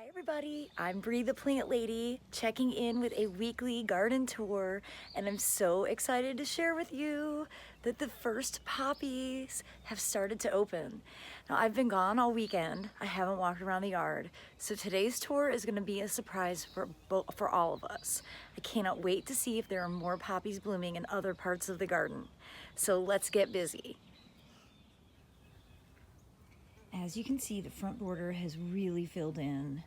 Hi everybody, I'm Bree the Plant Lady, checking in with a weekly garden tour, and I'm so excited to share with you that the first poppies have started to open. Now I've been gone all weekend, I haven't walked around the yard, so today's tour is going to be a surprise for all of us. I cannot wait to see if there are more poppies blooming in other parts of the garden. So let's get busy. As you can see, the front border has really filled in,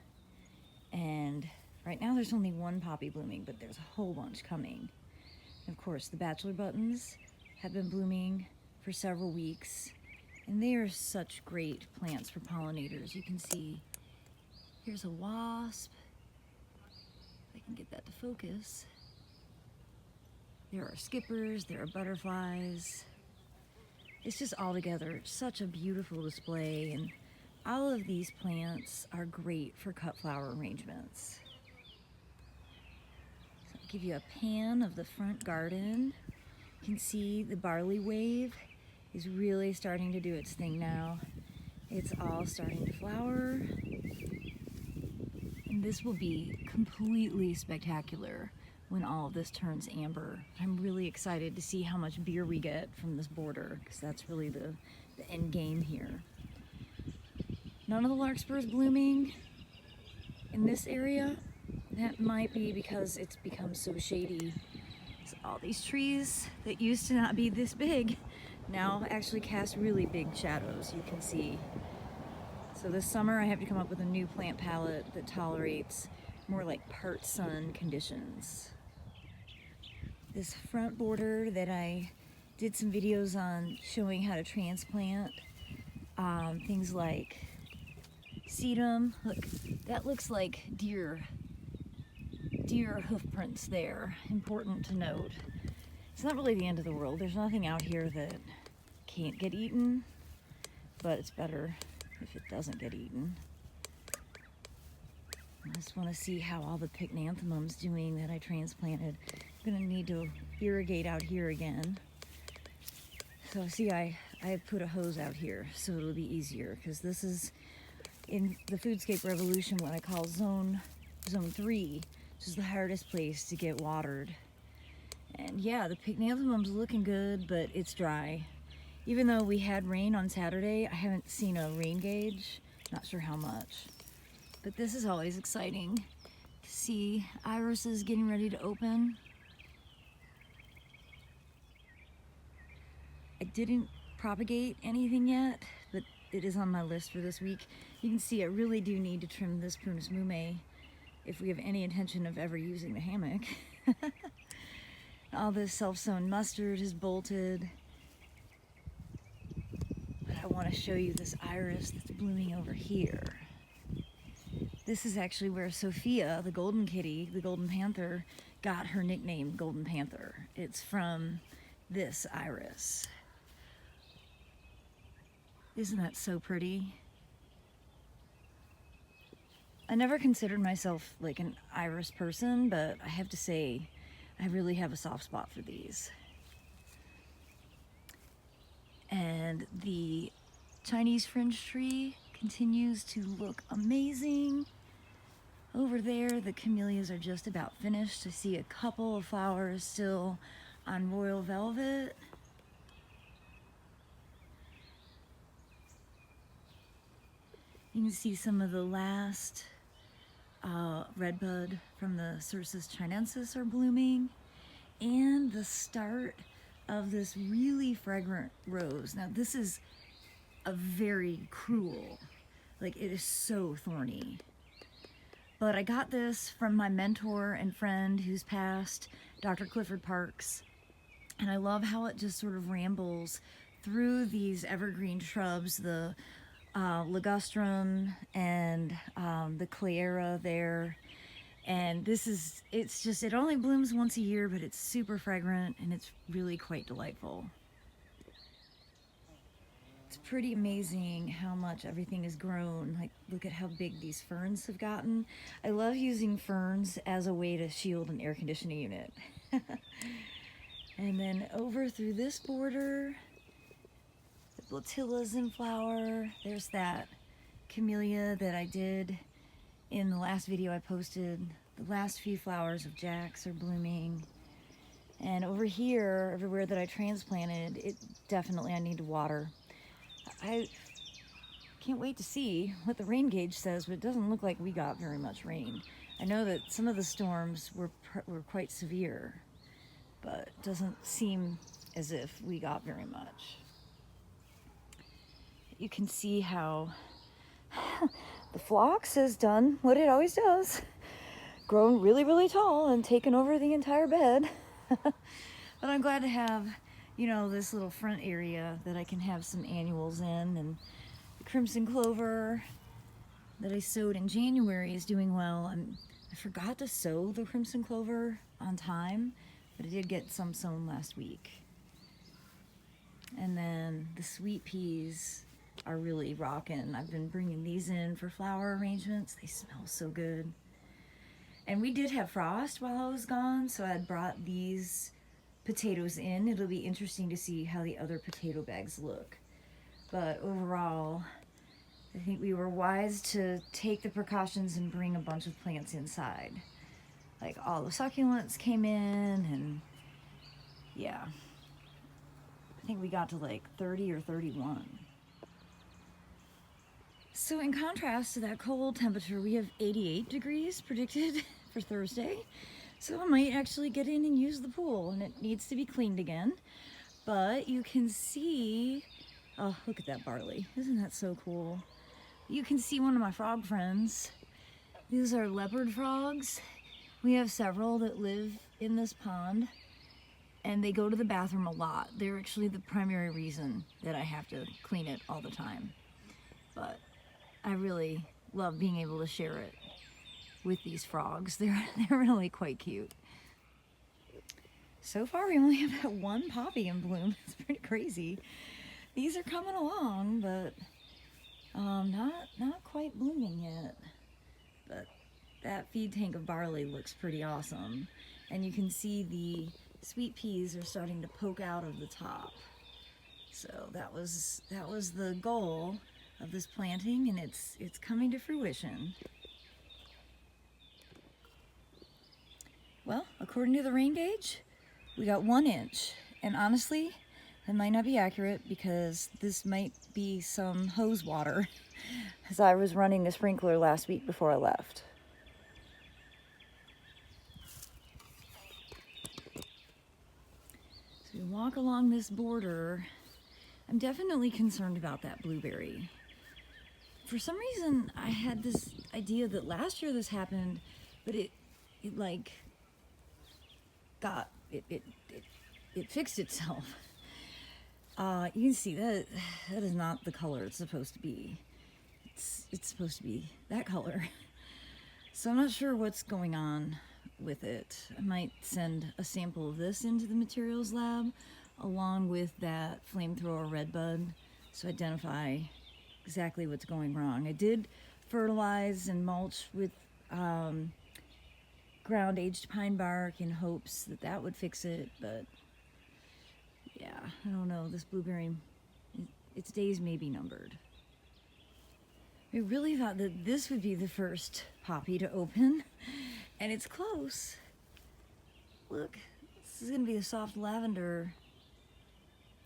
and right now there's only one poppy blooming, but there's a whole bunch coming. And of course, the bachelor buttons have been blooming for several weeks, and they are such great plants for pollinators. You can see here's a wasp. If I can get that to focus. There are skippers, there are butterflies. It's just altogether such a beautiful display, and all of these plants are great for cut flower arrangements. So I'll give you a pan of the front garden. You can see the barley wave is really starting to do its thing now. It's all starting to flower, and this will be completely spectacular when all of this turns amber. I'm really excited to see how much beer we get from this border, because that's really the end game here. None of the larkspur is blooming in this area. That might be because it's become so shady. So all these trees that used to not be this big now actually cast really big shadows, you can see. So this summer I have to come up with a new plant palette that tolerates more like part sun conditions. This front border that I did some videos on showing how to transplant things like sedum. Look, that looks like deer hoof prints there. Important to note. It's not really the end of the world. There's nothing out here that can't get eaten, but it's better if it doesn't get eaten. I just want to see how all the pycnanthemum's doing that I transplanted. I'm going to need to irrigate out here again. So see, I put a hose out here so it'll be easier, because this is in the Foodscape Revolution what I call zone 3, which is the hardest place to get watered. And yeah, the pycnanthemum's looking good, but it's dry. Even though we had rain on Saturday, I haven't seen a rain gauge. Not sure how much. But this is always exciting to see irises getting ready to open. I didn't propagate anything yet, but it is on my list for this week. You can see I really do need to trim this Prunus mume if we have any intention of ever using the hammock. All this self-sown mustard is bolted. But I want to show you this iris that's blooming over here. This is actually where Sophia, the golden kitty, the golden panther, got her nickname Golden Panther. It's from this iris. Isn't that so pretty? I never considered myself like an iris person, but I have to say, I really have a soft spot for these. And the Chinese fringe tree continues to look amazing. Over there, the camellias are just about finished. I see a couple of flowers still on royal velvet. You can see some of the last redbud from the Cercis chinensis are blooming, and the start of this really fragrant rose. Now this is a very cruel, like it is so thorny. But I got this from my mentor and friend who's passed, Dr. Clifford Parks, and I love how it just sort of rambles through these evergreen shrubs, the ligustrum and the cleyera there. And it only blooms once a year, but it's super fragrant and it's really quite delightful. It's pretty amazing how much everything has grown. Like, look at how big these ferns have gotten. I love using ferns as a way to shield an air conditioning unit. And then over through this border, the Blatilla's in flower. There's that camellia that I did in the last video I posted, the last few flowers of Jacks are blooming. And over here, everywhere that I transplanted, I need to water. I can't wait to see what the rain gauge says, but it doesn't look like we got very much rain. I know that some of the storms were quite severe, but it doesn't seem as if we got very much. You can see how the phlox has done what it always does, grown really, really tall and taken over the entire bed. But I'm glad to have, you know, this little front area that I can have some annuals in, and the crimson clover that I sowed in January is doing well. I forgot to sow the crimson clover on time, but I did get some sown last week. And then the sweet peas are really rocking. I've been bringing these in for flower arrangements. They smell so good. And we did have frost while I was gone, so I had brought these potatoes in. It'll be interesting to see how the other potato bags look. But overall, I think we were wise to take the precautions and bring a bunch of plants inside. Like all the succulents came in, and yeah. I think we got to like 30 or 31. So in contrast to that cold temperature, we have 88 degrees predicted for Thursday. So I might actually get in and use the pool, and it needs to be cleaned again. But you can see, oh, look at that barley. Isn't that so cool? You can see one of my frog friends. These are leopard frogs. We have several that live in this pond, and they go to the bathroom a lot. They're actually the primary reason that I have to clean it all the time. But I really love being able to share it with these frogs. They're really quite cute. So far we only have one poppy in bloom. It's pretty crazy. These are coming along, but not quite blooming yet. But that feed tank of barley looks pretty awesome. And you can see the sweet peas are starting to poke out of the top. So that was the goal of this planting, and it's coming to fruition. Well, according to the rain gauge, we got 1 inch, and honestly, that might not be accurate because this might be some hose water, as I was running the sprinkler last week before I left. So we walk along this border. I'm definitely concerned about that blueberry. For some reason, I had this idea that last year this happened, but it fixed itself. You can see that is not the color it's supposed to be. It's supposed to be that color. So I'm not sure what's going on with it. I might send a sample of this into the materials lab along with that flamethrower redbud to identify exactly what's going wrong. I did fertilize and mulch with ground aged pine bark in hopes that that would fix it, but yeah, I don't know. This blueberry, its days may be numbered. I really thought that this would be the first poppy to open, and it's close. Look, this is gonna be a soft lavender.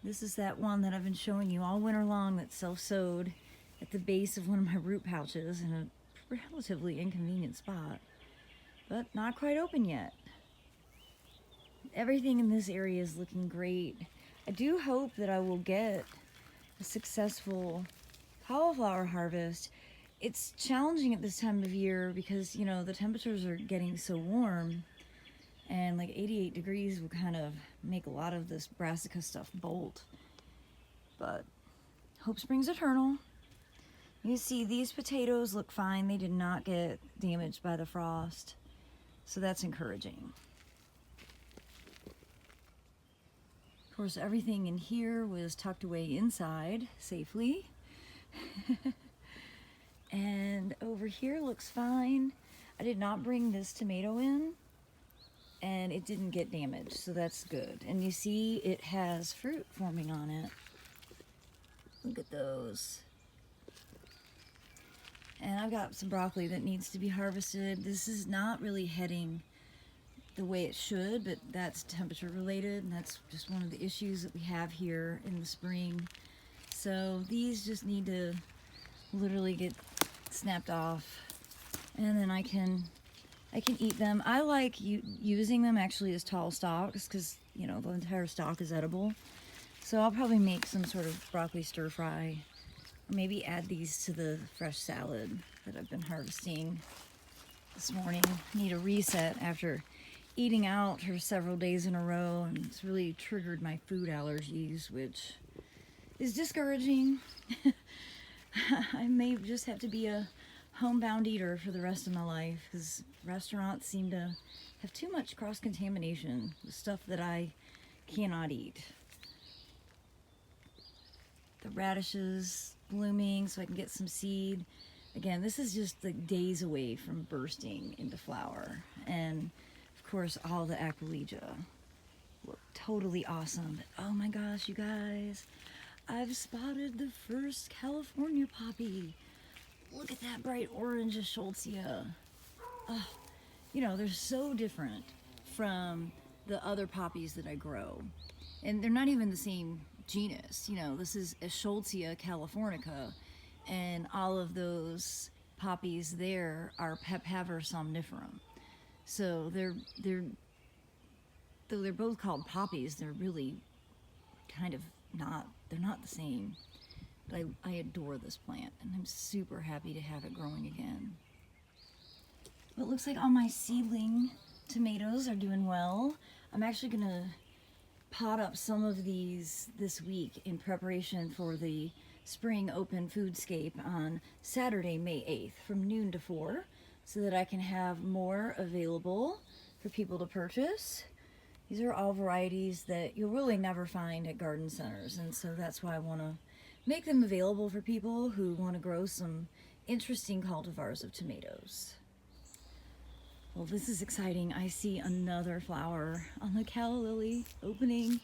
This is that one that I've been showing you all winter long that's self-sowed at the base of one of my root pouches in a relatively inconvenient spot, but not quite open yet. Everything in this area is looking great. I do hope that I will get a successful cauliflower harvest. It's challenging at this time of year because, you know, the temperatures are getting so warm, and like 88 degrees will kind of make a lot of this brassica stuff bolt. But hope springs eternal. You see these potatoes look fine. They did not get damaged by the frost, so that's encouraging. Of course, everything in here was tucked away inside safely. And over here looks fine. I did not bring this tomato in, and it didn't get damaged, so that's good. And you see it has fruit forming on it. Look at those. And I've got some broccoli that needs to be harvested. This is not really heading the way it should, but that's temperature related, and that's just one of the issues that we have here in the spring. So these just need to literally get snapped off, and then I can eat them. I like using them actually as tall stalks because, you know, the entire stalk is edible. So I'll probably make some sort of broccoli stir fry, or maybe add these to the fresh salad that I've been harvesting this morning. I need a reset after eating out for several days in a row, and it's really triggered my food allergies, which is discouraging. I may just have to be a homebound eater for the rest of my life, because restaurants seem to have too much cross-contamination with stuff that I cannot eat. The radishes blooming so I can get some seed. Again, this is just like days away from bursting into flower. And of course, all the aquilegia look totally awesome. But oh my gosh, you guys, I've spotted the first California poppy. Look at that bright orange Eschscholzia. Oh, you know, they're so different from the other poppies that I grow. And they're not even the same genus. You know, this is Eschscholzia californica, and all of those poppies there are Papaver somniferum. So though they're both called poppies, they're really kind of not, they're not the same. But I adore this plant, and I'm super happy to have it growing again. Well, it looks like all my seedling tomatoes are doing well. I'm actually gonna pot up some of these this week in preparation for the spring open foodscape on Saturday, May 8th from noon to 4, so that I can have more available for people to purchase. These are all varieties that you'll really never find at garden centers, and so that's why I want to make them available for people who want to grow some interesting cultivars of tomatoes. Well, this is exciting. I see another flower on the Calla Lily opening.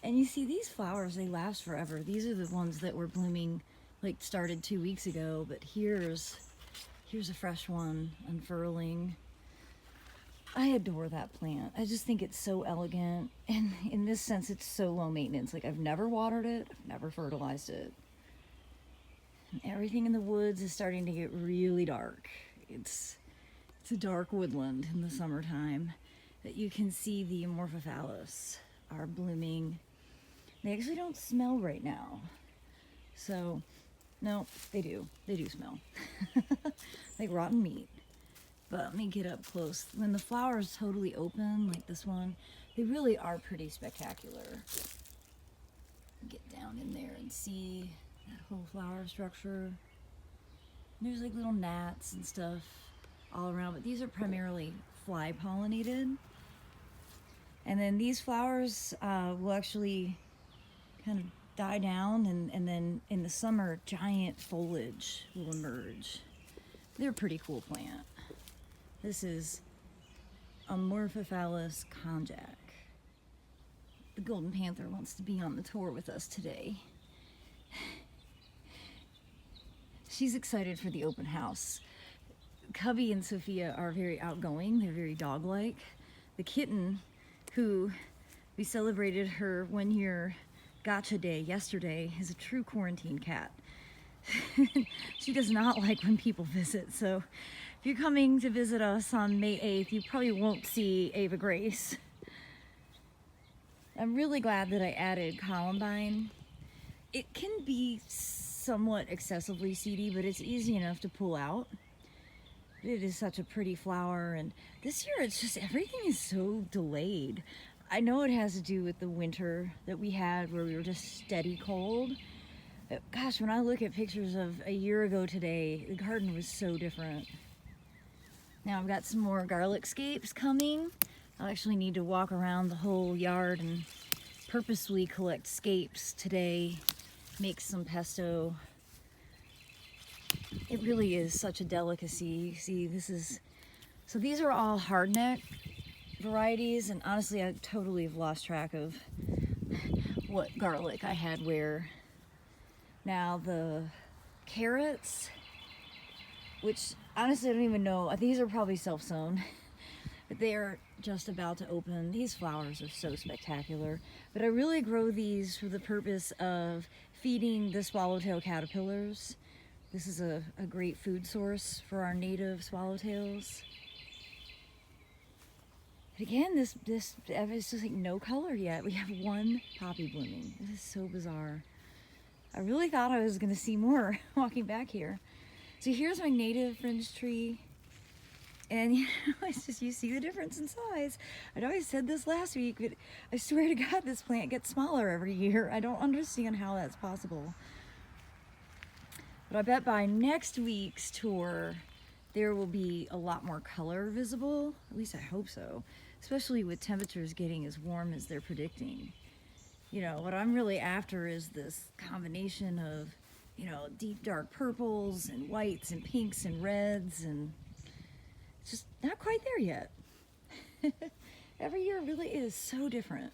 And you see these flowers, they last forever. These are the ones that were blooming, like started 2 weeks ago, but here's a fresh one unfurling. I adore that plant. I just think it's so elegant. And in this sense, it's so low maintenance. Like, I've never watered it, I've never fertilized it. And everything in the woods is starting to get really dark. It's a dark woodland in the summertime, that you can see the Amorphophallus are blooming. They actually don't smell right now. So, no, they do smell. Like rotten meat. But let me get up close. When the flower is totally open, like this one, they really are pretty spectacular. Get down in there and see that whole flower structure. There's like little gnats and stuff all around, but these are primarily fly pollinated. And then these flowers will actually kind of die down, and then in the summer, giant foliage will emerge. They're a pretty cool plant. This is Amorphophallus konjac. The golden panther wants to be on the tour with us today. She's excited for the open house. Cubby and Sophia are very outgoing. They're very dog-like. The kitten, who we celebrated her 1 year gotcha day yesterday, is a true quarantine cat. She does not like when people visit, so if you're coming to visit us on May 8th, you probably won't see Ava Grace. I'm really glad that I added Columbine. It can be somewhat excessively seedy, but it's easy enough to pull out. It is such a pretty flower, and this year it's just everything is so delayed. I know it has to do with the winter that we had where we were just steady cold. But gosh, when I look at pictures of a year ago today, the garden was so different. Now I've got some more garlic scapes coming. I'll actually need to walk around the whole yard and purposely collect scapes today, make some pesto. It really is such a delicacy. See, so these are all hardneck varieties, and honestly I totally have lost track of what garlic I had where. Now the carrots, which honestly I don't even know. These are probably self-sown, but they are just about to open. These flowers are so spectacular, but I really grow these for the purpose of feeding the swallowtail caterpillars. This is a great food source for our native swallowtails. But again, this it's just like no color yet. We have one poppy blooming. This is so bizarre. I really thought I was going to see more walking back here. So here's my native fringe tree. And you know, it's just, you see the difference in size. I know I said this last week, but I swear to God, this plant gets smaller every year. I don't understand how that's possible. But I bet by next week's tour, there will be a lot more color visible. At least I hope so. Especially with temperatures getting as warm as they're predicting. You know, what I'm really after is this combination of, you know, deep dark purples and whites and pinks and reds, and it's just not quite there yet. Every year really is so different.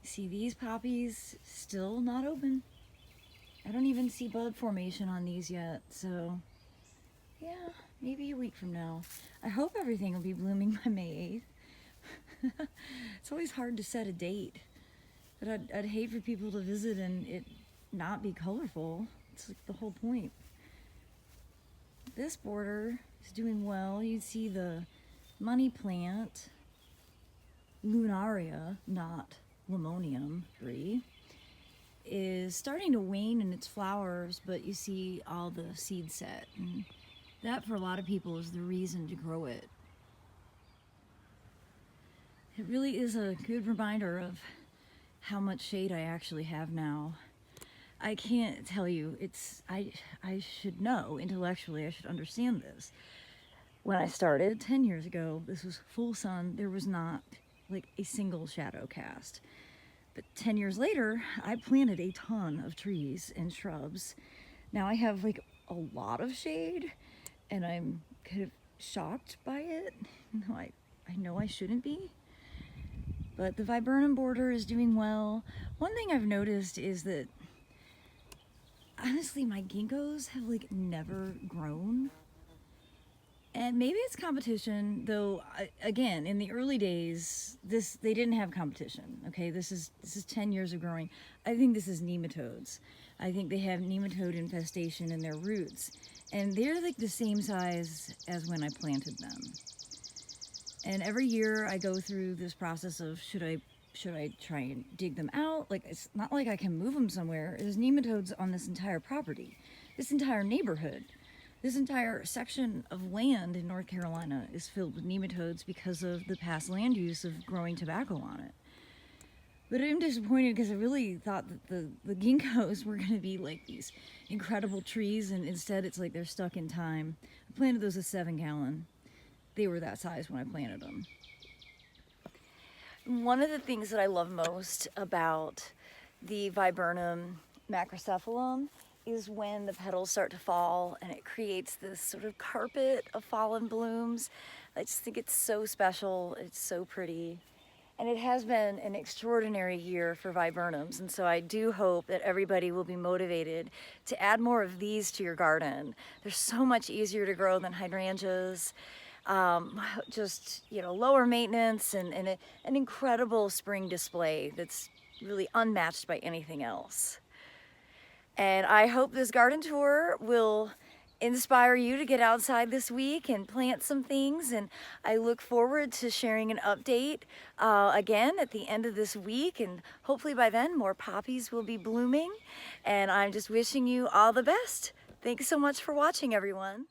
See, these poppies still not open. I don't even see bud formation on these yet, so yeah, maybe a week from now. I hope everything will be blooming by May 8th. It's always hard to set a date, but I'd hate for people to visit and it not be colorful. It's like the whole point. This border is doing well. You see the money plant, Lunaria, not Limonium 3, is starting to wane in its flowers, but you see all the seed set. And that, for a lot of people, is the reason to grow it. It really is a good reminder of how much shade I actually have now. I can't tell you, I should know intellectually, I should understand this. When I started 10 years ago, this was full sun. There was not like a single shadow cast. But 10 years later, I planted a ton of trees and shrubs. Now I have like a lot of shade, and I'm kind of shocked by it. No, I know I shouldn't be. But the Viburnum Border is doing well. One thing I've noticed is that honestly, my ginkgos have like never grown. And maybe it's competition, though. Again, in the early days, they didn't have competition. Okay, this is 10 years of growing. I think this is nematodes. I think they have nematode infestation in their roots, and they're like the same size as when I planted them. And every year I go through this process of should I try and dig them out? Like, it's not like I can move them somewhere. There's nematodes on this entire property, this entire neighborhood. This entire section of land in North Carolina is filled with nematodes because of the past land use of growing tobacco on it. But I'm disappointed because I really thought that the ginkgos were going to be like these incredible trees, and instead it's like they're stuck in time. I planted those a 7-gallon. They were that size when I planted them. One of the things that I love most about the Viburnum Macrocephalum is when the petals start to fall and it creates this sort of carpet of fallen blooms. I just think it's so special. It's so pretty. And it has been an extraordinary year for viburnums, and so I do hope that everybody will be motivated to add more of these to your garden. They're so much easier to grow than hydrangeas. Just, you know, lower maintenance and an incredible spring display that's really unmatched by anything else. And I hope this garden tour will inspire you to get outside this week and plant some things, and I look forward to sharing an update again at the end of this week, and hopefully by then more poppies will be blooming, and I'm just wishing you all the best. Thanks so much for watching, everyone.